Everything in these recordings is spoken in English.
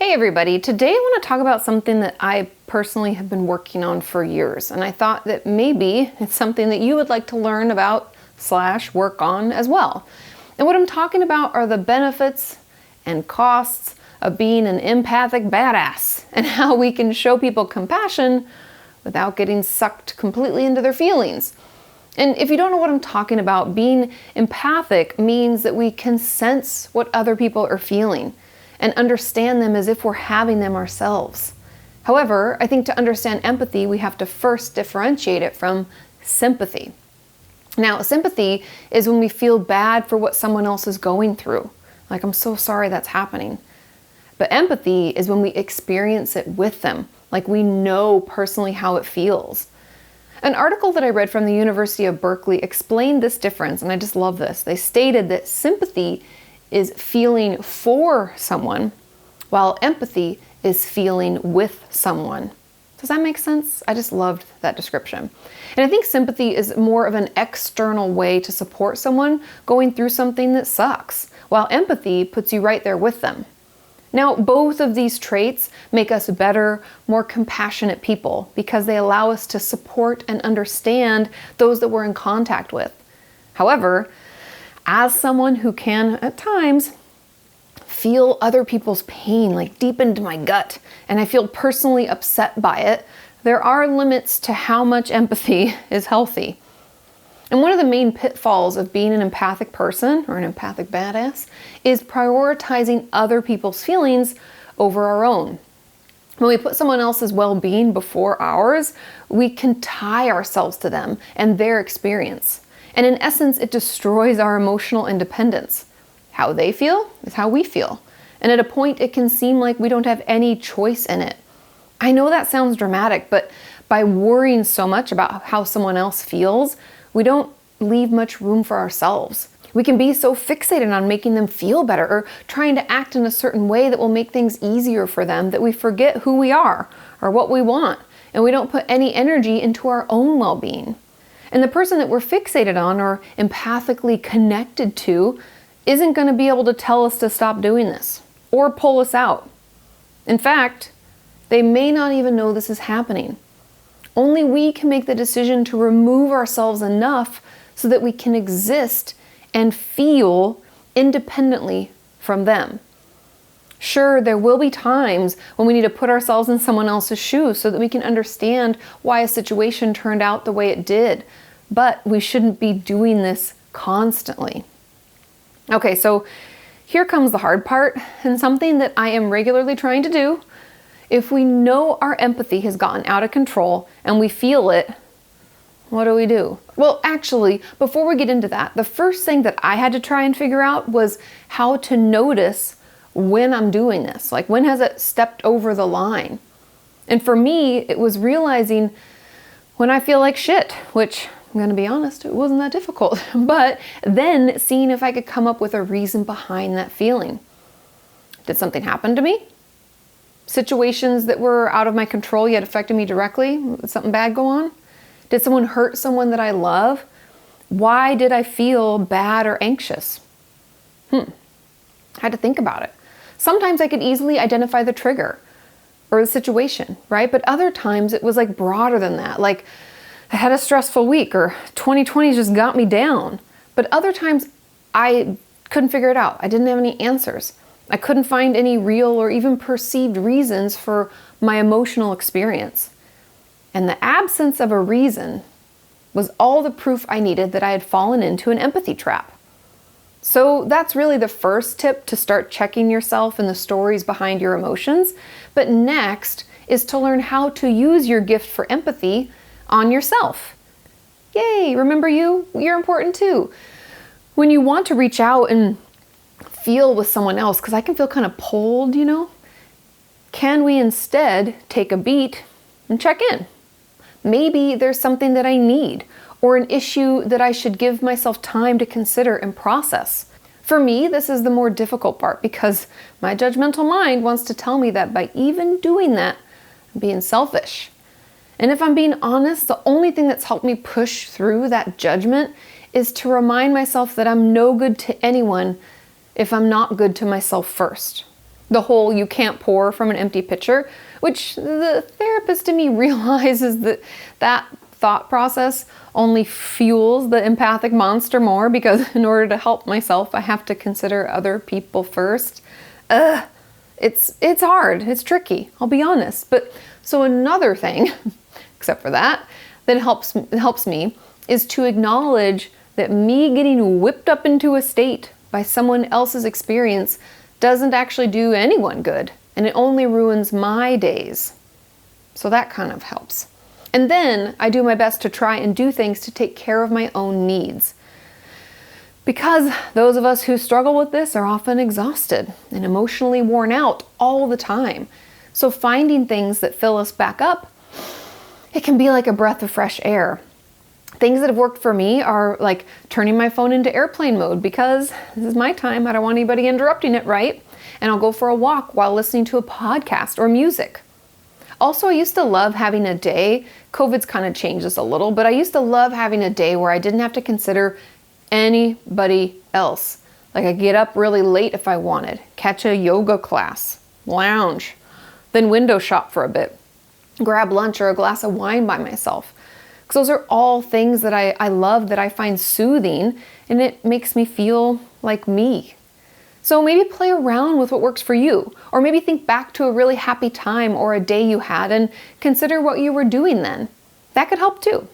Hey everybody, today I want to talk about something that I personally have been working on for years, and I thought that maybe it's something that you would like to learn about / work on as well. And what I'm talking about are the benefits and costs of being an empathic badass and how we can show people compassion without getting sucked completely into their feelings. And if you don't know what I'm talking about, being empathic means that we can sense what other people are feeling and understand them as if we're having them ourselves. However, I think to understand empathy, we have to first differentiate it from sympathy. Now, sympathy is when we feel bad for what someone else is going through. Like, I'm so sorry that's happening. But empathy is when we experience it with them, like we know personally how it feels. An article that I read from the University of Berkeley explained this difference, and I just love this. They stated that sympathy is feeling for someone, while empathy is feeling with someone. Does that make sense? I just loved that description. And I think sympathy is more of an external way to support someone going through something that sucks, while empathy puts you right there with them. Now, both of these traits make us better, more compassionate people because they allow us to support and understand those that we're in contact with. However, as someone who can, at times, feel other people's pain like deep into my gut, and I feel personally upset by it, there are limits to how much empathy is healthy. And one of the main pitfalls of being an empathic person, or an empathic badass, is prioritizing other people's feelings over our own. When we put someone else's well-being before ours, we can tie ourselves to them and their experience. And in essence, it destroys our emotional independence. How they feel is how we feel. And at a point, it can seem like we don't have any choice in it. I know that sounds dramatic, but by worrying so much about how someone else feels, we don't leave much room for ourselves. We can be so fixated on making them feel better or trying to act in a certain way that will make things easier for them that we forget who we are or what we want, and we don't put any energy into our own well-being. And the person that we're fixated on or empathically connected to isn't going to be able to tell us to stop doing this or pull us out. In fact, they may not even know this is happening. Only we can make the decision to remove ourselves enough so that we can exist and feel independently from them. Sure, there will be times when we need to put ourselves in someone else's shoes so that we can understand why a situation turned out the way it did, but we shouldn't be doing this constantly. Okay, so here comes the hard part, and something that I am regularly trying to do. If we know our empathy has gotten out of control and we feel it, what do we do? Well, actually, before we get into that, the first thing that I had to try and figure out was how to notice when I'm doing this. Like, when has it stepped over the line? And for me, it was realizing when I feel like shit, which, I'm going to be honest, it wasn't that difficult. But then seeing if I could come up with a reason behind that feeling. Did something happen to me? Situations that were out of my control yet affected me directly? Did something bad go on? Did someone hurt someone that I love? Why did I feel bad or anxious? I had to think about it. Sometimes I could easily identify the trigger or the situation, right? But other times it was like broader than that. Like, I had a stressful week, or 2020 just got me down. But other times I couldn't figure it out. I didn't have any answers. I couldn't find any real or even perceived reasons for my emotional experience. And the absence of a reason was all the proof I needed that I had fallen into an empathy trap. So that's really the first tip, to start checking yourself and the stories behind your emotions. But next is to learn how to use your gift for empathy on yourself. Yay, remember you're important too. When you want to reach out and feel with someone else, because I can feel kind of pulled, can we instead take a beat and check in? Maybe there's something that I need, or an issue that I should give myself time to consider and process. For me, this is the more difficult part because my judgmental mind wants to tell me that by even doing that, I'm being selfish. And if I'm being honest, the only thing that's helped me push through that judgment is to remind myself that I'm no good to anyone if I'm not good to myself first. The whole you can't pour from an empty pitcher, which the therapist in me realizes that thought process only fuels the empathic monster more, because in order to help myself, I have to consider other people first. It's hard. It's tricky. I'll be honest. But so another thing, except for that helps me is to acknowledge that me getting whipped up into a state by someone else's experience doesn't actually do anyone good, and it only ruins my days. So that kind of helps. And then I do my best to try and do things to take care of my own needs. Because those of us who struggle with this are often exhausted and emotionally worn out all the time. So finding things that fill us back up, it can be like a breath of fresh air. Things that have worked for me are like turning my phone into airplane mode, because this is my time. I don't want anybody interrupting it, right? And I'll go for a walk while listening to a podcast or music. Also, I used to love having a day. COVID's kind of changed this a little, but I used to love having a day where I didn't have to consider anybody else. Like I get up really late if I wanted, catch a yoga class, lounge, then window shop for a bit, grab lunch or a glass of wine by myself. Because those are all things that I love, that I find soothing, and it makes me feel like me. So maybe play around with what works for you, or maybe think back to a really happy time or a day you had and consider what you were doing then. That could help too.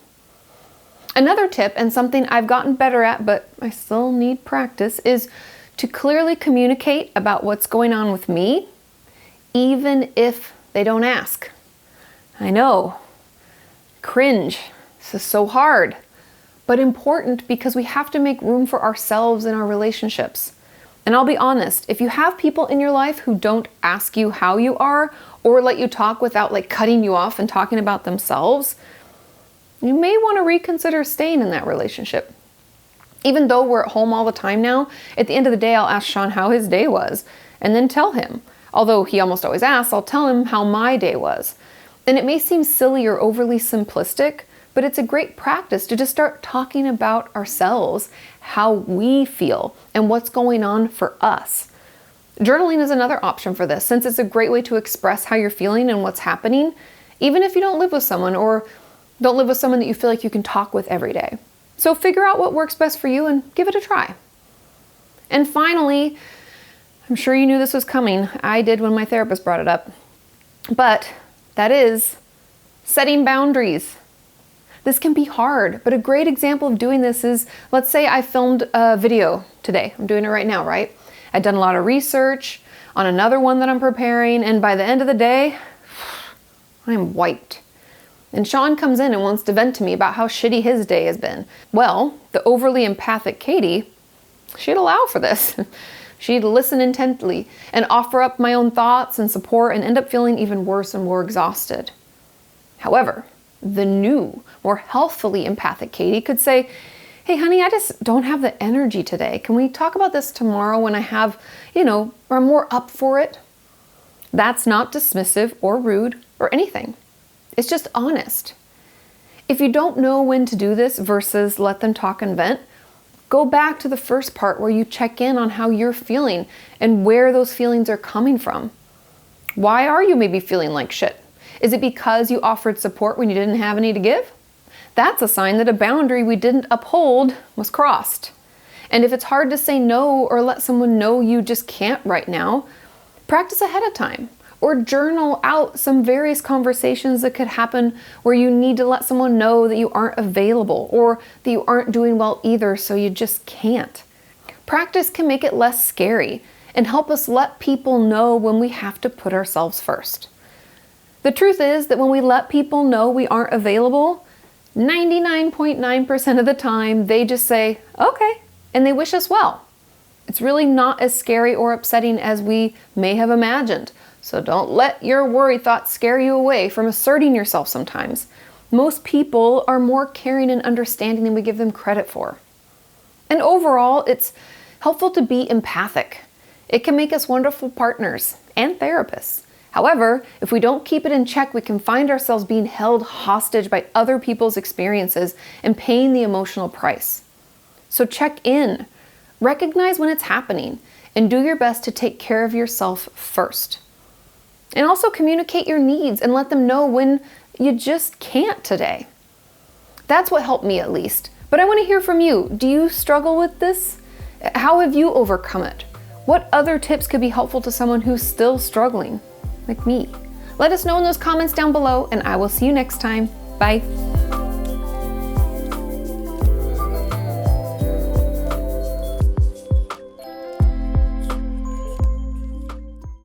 Another tip, and something I've gotten better at, but I still need practice, is to clearly communicate about what's going on with me, even if they don't ask. I know, cringe. This is so hard, but important, because we have to make room for ourselves in our relationships. And I'll be honest, if you have people in your life who don't ask you how you are, or let you talk without like cutting you off and talking about themselves, you may want to reconsider staying in that relationship. Even though we're at home all the time now, at the end of the day, I'll ask Sean how his day was, and then tell him. Although he almost always asks, I'll tell him how my day was. And it may seem silly or overly simplistic, but it's a great practice to just start talking about ourselves, how we feel, and what's going on for us. Journaling is another option for this, since it's a great way to express how you're feeling and what's happening, even if you don't live with someone, or don't live with someone that you feel like you can talk with every day. So figure out what works best for you and give it a try. And finally, I'm sure you knew this was coming. I did when my therapist brought it up. But that is setting boundaries. This can be hard, but a great example of doing this is, let's say I filmed a video today. I'm doing it right now, right? I've done a lot of research on another one that I'm preparing, and by the end of the day, I'm wiped. And Sean comes in and wants to vent to me about how shitty his day has been. Well, the overly empathic Kati, she'd allow for this. She'd listen intently and offer up my own thoughts and support, and end up feeling even worse and more exhausted. However, the new, more healthfully empathic Kati could say, hey honey, I just don't have the energy today. Can we talk about this tomorrow when I have, or I'm more up for it? That's not dismissive or rude or anything. It's just honest. If you don't know when to do this versus let them talk and vent, go back to the first part where you check in on how you're feeling and where those feelings are coming from. Why are you maybe feeling like shit? Is it because you offered support when you didn't have any to give? That's a sign that a boundary we didn't uphold was crossed. And if it's hard to say no or let someone know you just can't right now, practice ahead of time, or journal out some various conversations that could happen where you need to let someone know that you aren't available or that you aren't doing well either, so you just can't. Practice can make it less scary and help us let people know when we have to put ourselves first. The truth is that when we let people know we aren't available, 99.9% of the time, they just say, okay, and they wish us well. It's really not as scary or upsetting as we may have imagined. So don't let your worry thoughts scare you away from asserting yourself sometimes. Most people are more caring and understanding than we give them credit for. And overall, it's helpful to be empathic. It can make us wonderful partners and therapists. However, if we don't keep it in check, we can find ourselves being held hostage by other people's experiences and paying the emotional price. So check in, recognize when it's happening, and do your best to take care of yourself first. And also communicate your needs and let them know when you just can't today. That's what helped me, at least. But I want to hear from you. Do you struggle with this? How have you overcome it? What other tips could be helpful to someone who's still struggling, like me? Let us know in those comments down below, and I will see you next time. Bye.